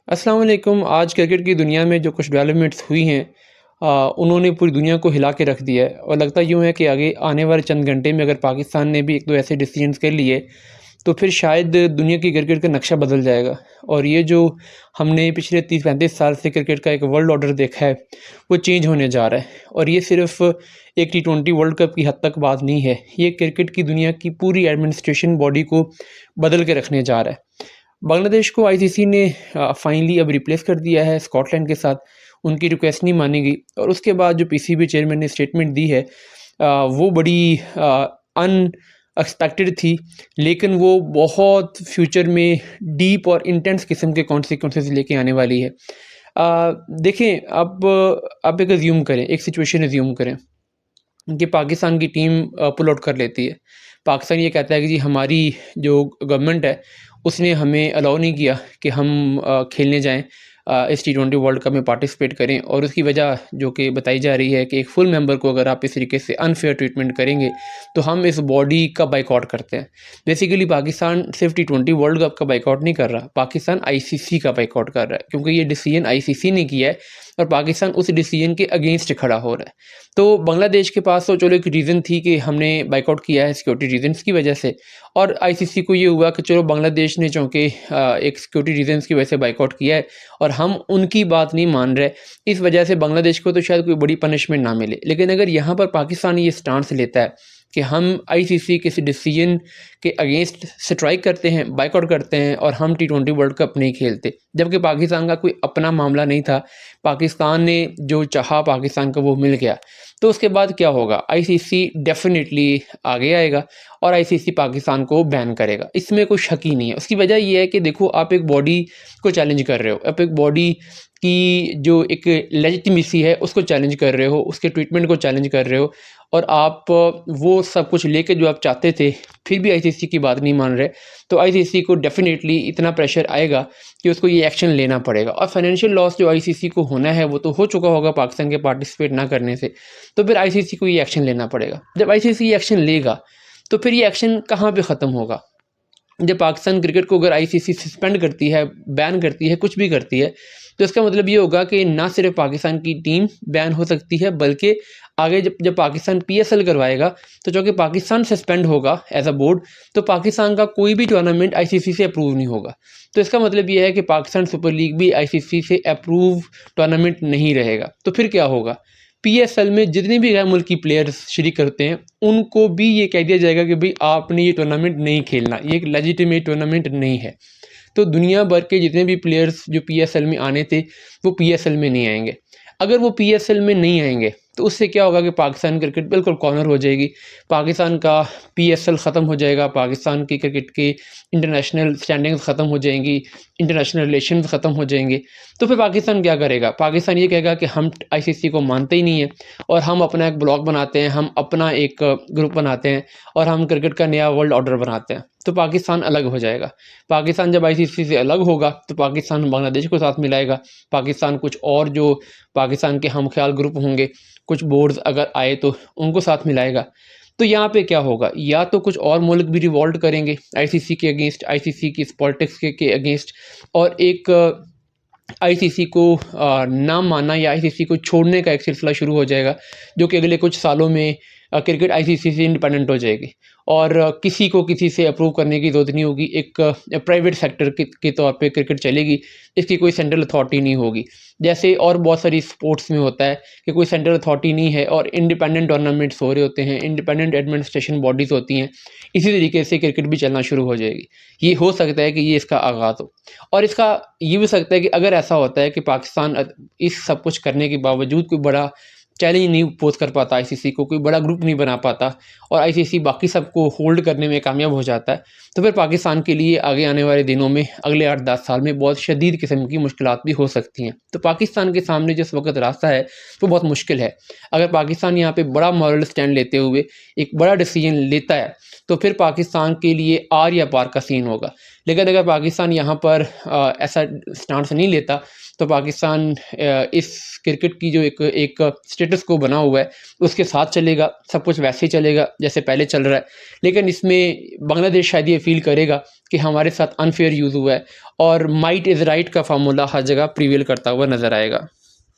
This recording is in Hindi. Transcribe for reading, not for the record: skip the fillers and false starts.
अस्सलाम वालेकुम। आज क्रिकेट की दुनिया में जो कुछ डेवलपमेंट्स हुई हैं उन्होंने पूरी दुनिया को हिला के रख दिया है और लगता यूँ है कि आगे आने वाले चंद घंटे में अगर पाकिस्तान ने भी एक दो ऐसे डिसीजंस कर लिए तो फिर शायद दुनिया की क्रिकेट का नक्शा बदल जाएगा। और ये जो हमने पिछले 30-35 साल से क्रिकेट का एक वर्ल्ड ऑर्डर देखा है वो चेंज होने जा रहा है। और ये सिर्फ एक T20 वर्ल्ड कप की हद तक बात नहीं है, ये क्रिकेट की दुनिया की पूरी एडमिनिस्ट्रेशन बॉडी को बदल के रखने जा रहा है। बांग्लादेश को आईसीसी ने फाइनली अब रिप्लेस कर दिया है स्कॉटलैंड के साथ। उनकी रिक्वेस्ट नहीं मानी गई और उसके बाद जो पीसीबी चेयरमैन ने स्टेटमेंट दी है वो बड़ी अनएक्सपेक्टेड थी, लेकिन वो बहुत फ्यूचर में डीप और इंटेंस किस्म के कॉन्सिक्वेंसेस लेके आने वाली है। देखें, अब एक अज्यूम करें, एक सिचुएशन अज्यूम करें कि पाकिस्तान की टीम पुल आउट कर लेती है। पाकिस्तान ये कहता है कि जी हमारी जो गवर्नमेंट है उसने हमें अलाउ नहीं किया कि हम खेलने जाएँ, इस T20 वर्ल्ड कप में पार्टिसिपेट करें। और उसकी वजह जो कि बताई जा रही है कि एक फुल मेंबर को अगर आप इस तरीके से अनफेयर ट्रीटमेंट करेंगे तो हम इस बॉडी का बायकॉट करते हैं। बेसिकली पाकिस्तान सिर्फ T20 वर्ल्ड कप का बायकॉट नहीं कर रहा, पाकिस्तान आईसीसी का बायकॉट कर रहा है, क्योंकि ये डिसीजन आईसीसी ने किया है और पाकिस्तान उस डिसीजन के अगेंस्ट खड़ा हो रहा है। तो बांग्लादेश के पास तो चलो एक रीज़न थी कि हमने बायकॉट किया है सिक्योरिटी रीजंस की वजह से, और आईसीसी को ये हुआ कि चलो बांग्लादेश ने चूँकि एक सिक्योरिटी रीजंस की वजह से बायकॉट किया है और हम उनकी बात नहीं मान रहे, इस वजह से बांग्लादेश को तो शायद कोई बड़ी पनिशमेंट ना मिले। लेकिन अगर यहाँ पर पाकिस्तान ये स्टांस लेता है कि हम आईसीसी किसी डिसीजन के अगेंस्ट स्ट्राइक करते हैं, बायकॉट करते हैं और हम T20 वर्ल्ड कप नहीं खेलते, जबकि पाकिस्तान का कोई अपना मामला नहीं था, पाकिस्तान ने जो चाहा पाकिस्तान को वो मिल गया, तो उसके बाद क्या होगा? आईसीसी डेफिनेटली आगे आएगा और आईसीसी पाकिस्तान को बैन करेगा, इसमें कोई शक ही नहीं है। उसकी वजह ये है कि देखो, आप एक बॉडी को चैलेंज कर रहे हो, आप एक बॉडी की जो एक लेजिटिमेसी है उसको चैलेंज कर रहे हो, उसके ट्रीटमेंट को चैलेंज कर रहे हो, और आप वो सब कुछ लेके जो आप चाहते थे फिर भी आईसीसी की बात नहीं मान रहे, तो आईसीसी को डेफिनेटली इतना प्रेशर आएगा कि उसको ये एक्शन लेना पड़ेगा। और फाइनेंशियल लॉस जो आईसीसी को होना है वो तो हो चुका होगा पाकिस्तान के पार्टिसिपेट ना करने से, तो फिर आईसीसी को ये एक्शन लेना पड़ेगा। जब आईसीसी ये एक्शन लेगा तो फिर ये एक्शन कहाँ पे ख़त्म होगा? जब पाकिस्तान क्रिकेट को अगर आईसीसी सस्पेंड करती है, बैन करती है, कुछ भी करती है, तो इसका मतलब ये होगा कि ना सिर्फ पाकिस्तान की टीम बैन हो सकती है, बल्कि आगे जब जब पाकिस्तान पीएसएल करवाएगा तो चूँकि पाकिस्तान सस्पेंड होगा एज अ बोर्ड, तो पाकिस्तान का कोई भी टूर्नामेंट आईसीसी से अप्रूव नहीं होगा। तो इसका मतलब ये है कि पाकिस्तान सुपर लीग भी आईसीसी से अप्रूव टूर्नामेंट नहीं रहेगा। तो फिर क्या होगा? पीएसएल में जितने भी गैर मुल्की प्लेयर्स शरीक करते हैं उनको भी ये कह दिया जाएगा कि भाई आपने ये टूर्नामेंट नहीं खेलना, ये एक लेजिटिमेट टूर्नामेंट नहीं है। तो दुनिया भर के जितने भी प्लेयर्स जो पीएसएल में आने थे वो पीएसएल में नहीं आएंगे। अगर वो पीएसएल में नहीं आएंगे तो उससे क्या होगा कि पाकिस्तान क्रिकेट बिल्कुल कॉर्नर हो जाएगी, पाकिस्तान का पीएसएल ख़त्म हो जाएगा, पाकिस्तान की क्रिकेट के इंटरनेशनल स्टैंडिंग्स ख़त्म हो जाएंगी, इंटरनेशनल रिलेशंस ख़त्म हो जाएंगे। तो फिर पाकिस्तान क्या करेगा? पाकिस्तान ये कहेगा कि हम आईसीसी को मानते ही नहीं है और हम अपना एक ब्लॉक बनाते हैं, हम अपना एक ग्रुप बनाते हैं और हम क्रिकेट का नया वर्ल्ड ऑर्डर बनाते हैं। तो पाकिस्तान अलग हो जाएगा। पाकिस्तान जब आईसीसी से अलग होगा तो पाकिस्तान बांग्लादेश को साथ मिलाएगा, पाकिस्तान कुछ और जो पाकिस्तान के हमख्याल ग्रुप होंगे, कुछ बोर्ड्स अगर आए तो उनको साथ मिलाएगा। तो यहाँ पे क्या होगा? या तो कुछ और मुल्क भी रिवॉल्ट करेंगे आईसीसी के अगेंस्ट, आईसीसी की इस पॉलिटिक्स के अगेंस्ट, और एक आईसीसी को ना मानना या आईसीसी को छोड़ने का एक सिलसिला शुरू हो जाएगा, जो कि अगले कुछ सालों में क्रिकेट आईसीसी से इंडिपेंडेंट हो जाएगी और किसी को किसी से अप्रूव करने की ज़रूरत नहीं होगी। एक प्राइवेट सेक्टर के तौर पे क्रिकेट चलेगी, इसकी कोई सेंट्रल अथॉरिटी नहीं होगी। जैसे और बहुत सारी स्पोर्ट्स में होता है कि कोई सेंट्रल अथॉरिटी नहीं है और इंडिपेंडेंट टूर्नामेंट्स हो रहे होते हैं, इंडिपेंडेंट एडमिनिस्ट्रेशन बॉडीज़ होती हैं, इसी तरीके से क्रिकेट भी चलना शुरू हो जाएगी। ये हो सकता है कि ये इसका आगाज़ हो, और इसका ये भी सकता है कि अगर ऐसा होता है कि पाकिस्तान इस सब कुछ करने के बावजूद कोई बड़ा चैलेंज नहीं पोज कर पाता आईसीसी को, कोई बड़ा ग्रुप नहीं बना पाता और आईसीसी बाकी सबको होल्ड करने में कामयाब हो जाता है, तो फिर पाकिस्तान के लिए आगे आने वाले दिनों में, अगले 8-10 साल में बहुत शदीद किस्म की मुश्किलात भी हो सकती हैं। तो पाकिस्तान के सामने जिस वक्त रास्ता है वो बहुत मुश्किल है। अगर पाकिस्तान यहाँ पे बड़ा मॉरल स्टैंड लेते हुए एक बड़ा डिसीजन लेता है तो फिर पाकिस्तान के लिए आर या पार का सीन होगा। लेकिन अगर पाकिस्तान यहाँ पर ऐसा स्टांस नहीं लेता तो पाकिस्तान इस क्रिकेट की जो एक एक स्टेटस को बना हुआ है उसके साथ चलेगा, सब कुछ वैसे ही चलेगा जैसे पहले चल रहा है। लेकिन इसमें बांग्लादेश शायद ये फ़ील करेगा कि हमारे साथ अनफ़ेयर यूज़ हुआ है और माइट इज़ राइट का फ़ॉर्मूला हर जगह प्रिवेल करता हुआ नज़र आएगा।